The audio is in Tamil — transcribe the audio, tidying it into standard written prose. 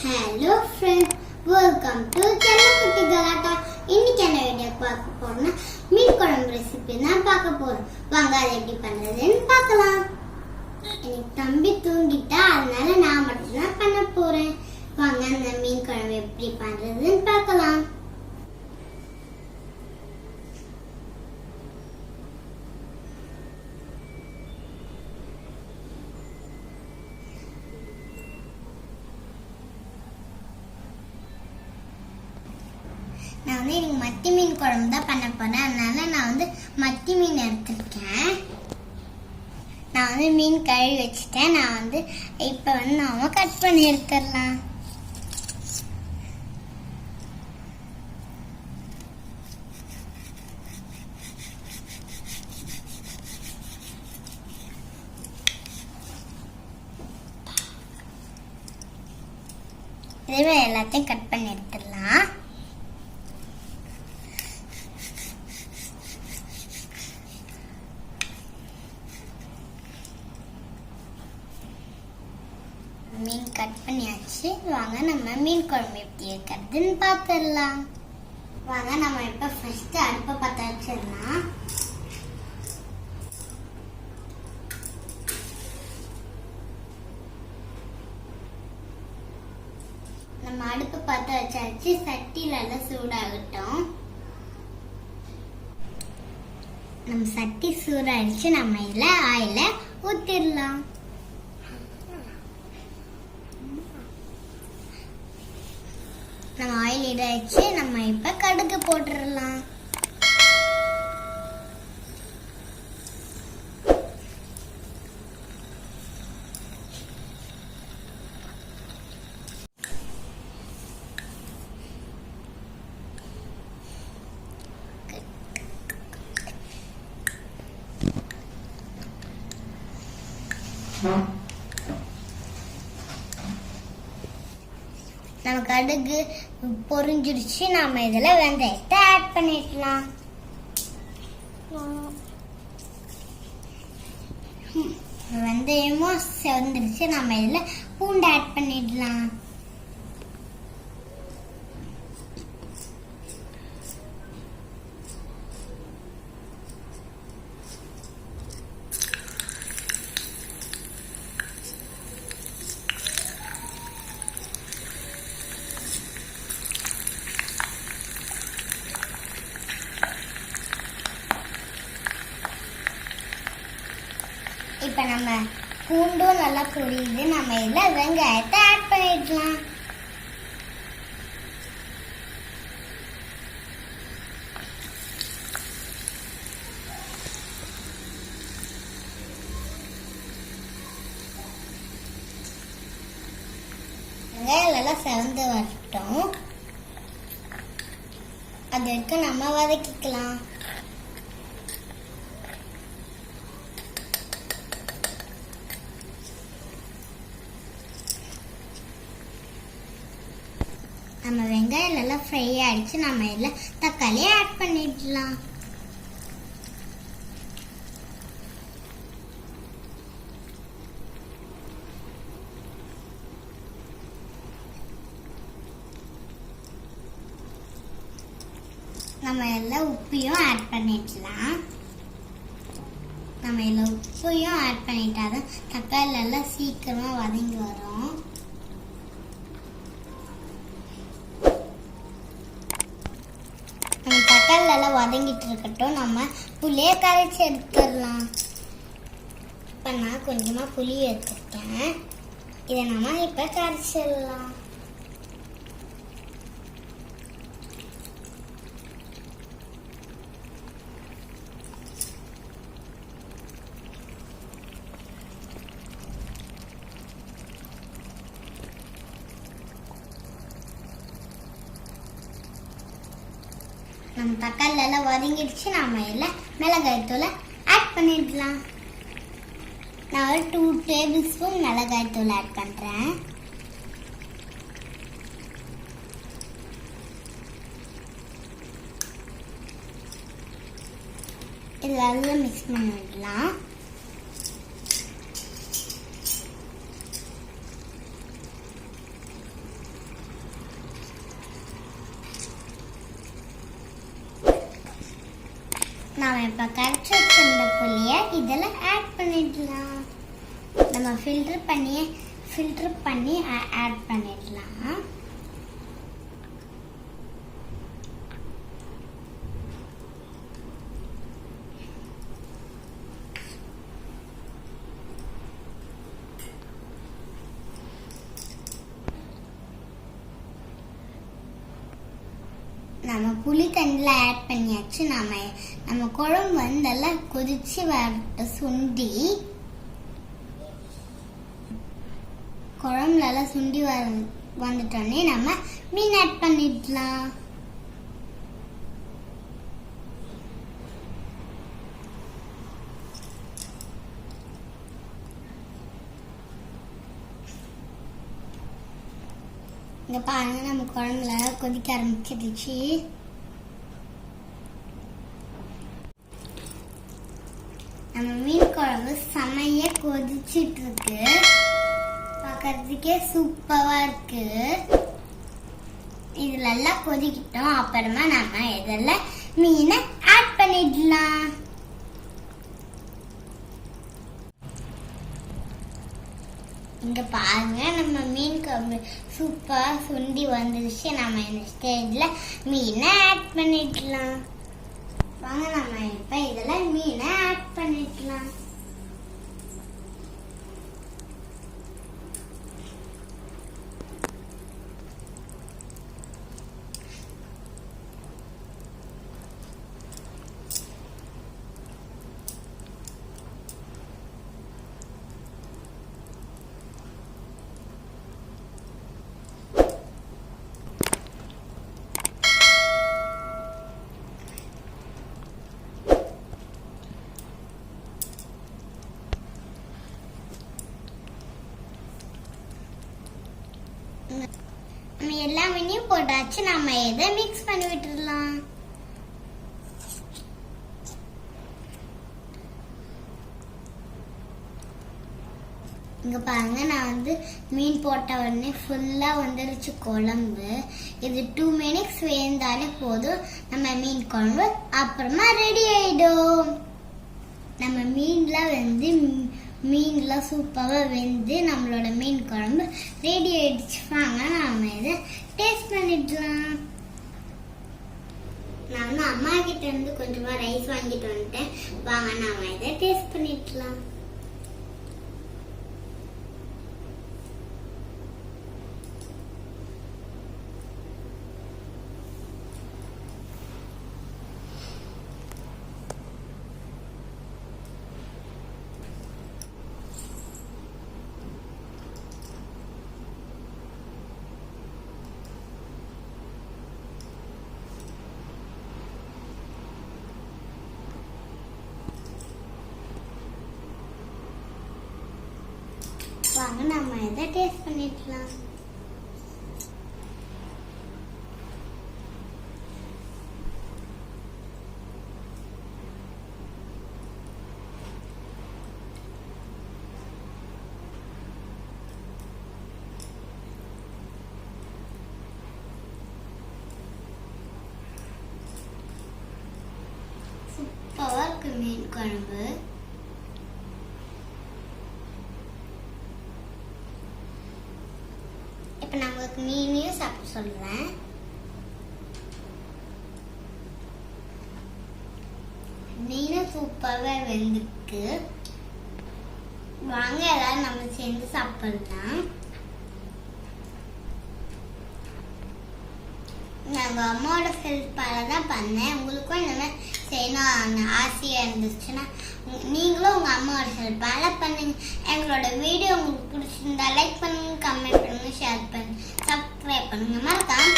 Hello friends, welcome to channel குட்டி கலாட்டா. இன்னைக்கு என்ன வீடியோ பார்க்க போறோம்னா மீன் குழம்பு ரெசிபி தான் பார்க்க போறோம். வாங்க அதை எப்படி பண்றதுன்னு பார்க்கலாம். எனக்கு தம்பி தூங்கிட்டா, அதனால நான் மட்டும் தான் பண்ண போறேன். வாங்க அந்த மீன் குழம்பு எப்படி பண்றதுன்னு பார்க்கலாம். நான் வந்து எனக்கு மத்தி மீன் குழம்பு தான் பண்ண போறேன். அதனால நான் வந்து மத்தி மீன் எடுத்துருக்கேன். நான் வந்து மீன் கழுவி வச்சுட்டேன். நான் வந்து இப்போ வந்து நாம கட் பண்ணி எடுத்துடலாம். இதுவே எல்லாத்தையும் கட் பண்ணி எடுத்துடலாம். மீன் கட் பண்ணியாச்சு. வாங்க நம்ம மீன் குழம்பு எப்படி இருக்கிறதுன்னு பார்த்துடலாம். வாங்க நம்ம இப்ப ஃபர்ஸ்ட் அடுப்பை பற்ற வச்சிடலாம். நம்ம அடுப்பு பற்ற வச்சாச்சு. சட்டியில எல்லாம் சூடாகட்டும். நம்ம சட்டி சூடாயிடுச்சு. நம்ம இதுல ஆயில ஊத்திடலாம். நம்ம ஆயில் இதாச்சு. நம்ம இப்ப கடுகு போட்டுடலாம். நம்ம கடுகு பொரிஞ்சிருச்சு. நாம இதுல வெந்தயத்தை ஆட் பண்ணிடலாம். வெந்தயமும் செவந்துருச்சு. நம்ம இதுல பூண்டு ஆட் பண்ணிடலாம். இப்ப நம்ம பூண்டும் நல்லா பொரியுது. நம்ம இதுல வெங்காயத்தை ஆட் பண்ணிடலாம். வெங்காயம் நல்லா செவந்து வரட்டும். அது வரைக்கும் நம்ம வதக்கிக்கலாம். நம்ம வெங்காயம் நல்லா ஃப்ரை ஆயிடுச்சு. நம்ம இதில் தக்காளி ஆட் பண்ணிடலாம். நம்ம எல்லாம் உப்பையும் ஆட் பண்ணிடலாம். நம்ம இதில் உப்பையும் ஆட் பண்ணிட்டாதான் தக்காளி எல்லாம் சீக்கிரமா வதங்கி வரும். தக்காளி எல்லாம் வதங்கிட்டு இருக்கட்டும். நம்ம புளியை கரைச்சி எடுத்துடலாம். இப்போ நான் கொஞ்சமா புளி எடுத்துருக்கேன். இதை நம்ம இப்போ கரைச்சிடலாம். நம்ம தக்காளி எல்லாம் வதங்கிடுச்சு. நாம இதில் மிளகாய் தூளை ஆட் பண்ணிடலாம். நான் ஒரு 2 டேபிள் ஸ்பூன் மிளகாய் தூள் ஆட் பண்றேன். இதெல்லாம் மிக்ஸ் பண்ணிடலாம். நாம இப்ப கரைச்சி வச்சிருந்த புளிய இதுல ஆட் பண்ணிடலாம். நம்ம ஃபில்டர் பண்ணி ஆட் பண்ணிடலாம். நம்ம புளி தண்ணியில் ஆட் பண்ணியாச்சு. நம்ம குழம்பு நல்லா கொதிச்சு வரட்டு. குழம்பு நல்லா சுண்டி வந்துட்டோடனே நம்ம மீன் ஆட் பண்ணிடலாம். இங்க பாருங்க, நம்ம குழம்புல கொதிக்க ஆரம்பிச்சிருச்சு. நம்ம மீன் குழம்பு செமையா கொதிச்சிட்டு இருக்கு. பார்க்கறதுக்கே சூப்பரா இருக்கு. இதுல எல்லாம் கொதிக்கிட்டோம். அப்புறமா நம்ம இதெல்லாம் மீனை ஆட் பண்ணிடலாம். இங்க பாருங்க, நம்ம மீன் குழம்பு சூப்பரா சுண்டி வந்துருச்சு. நம்ம இந்த ஸ்டேஜ்ல மீனை ஆட் பண்ணிடலாம். வாங்க, நம்ம இப்ப இதுல மீனை ஆட் பண்ணிடலாம். நம்ம எல்லா மீனையும் போட்டாச்சு. நம்ம இதை மிக்ஸ் பண்ணி விட்டுடலாம். இங்க பாருங்க, நான் மீன் போட்ட உடனே ஃபுல்லா வந்துருச்சு குழம்பு. இது 2 மினிட்ஸ் வேந்தாலே போதும். நம்ம மீன் குழம்பு அப்புறமா ரெடி ஆயிடும். நம்ம மீன்லாம் சூப்பராக வெந்து நம்மளோட மீன் குழம்பு ரெடி ஆயிடுச்சு. வாங்க, நாம இதை டேஸ்ட் பண்ணிடலாம். நான் அம்மா கிட்ட இருந்து கொஞ்சமா ரைஸ் வாங்கிட்டு வந்துட்டேன். வாங்க, நாம இதை டேஸ்ட் பண்ணிடலாம். வாங்க, நம்ம இதை டேஸ்ட் பண்ணிடலாம். சூப்பரா இருக்கு மீன் குழம்பு. இப்ப நான் உங்களுக்கு மீனையும் சாப்பிட சொல்றேன். மீனும் சூப்பராக வெந்திருக்கு. வாங்க, எல்லாரும் நம்ம சேர்ந்து சாப்பிடலாம். நாங்க அம்மாவோட ஹெல்ப்பால தான் பண்ணேன். உங்களுக்கும் இந்த மாதிரி செய்யணும் ஆசையா இருந்துச்சுன்னா நீங்களும் உங்க அம்மாவோட ஹெல்ப்பால பண்ணுங்க. எங்களோட வீடியோ உங்களுக்கு பிடிச்சிருந்தா லைக் பண்ணுங்க, கமெண்ட் பண்ணுங்க, ஷேர் பண்ணுங்க, சப்ஸ்கிரைப் பண்ணுங்க. மறக்காம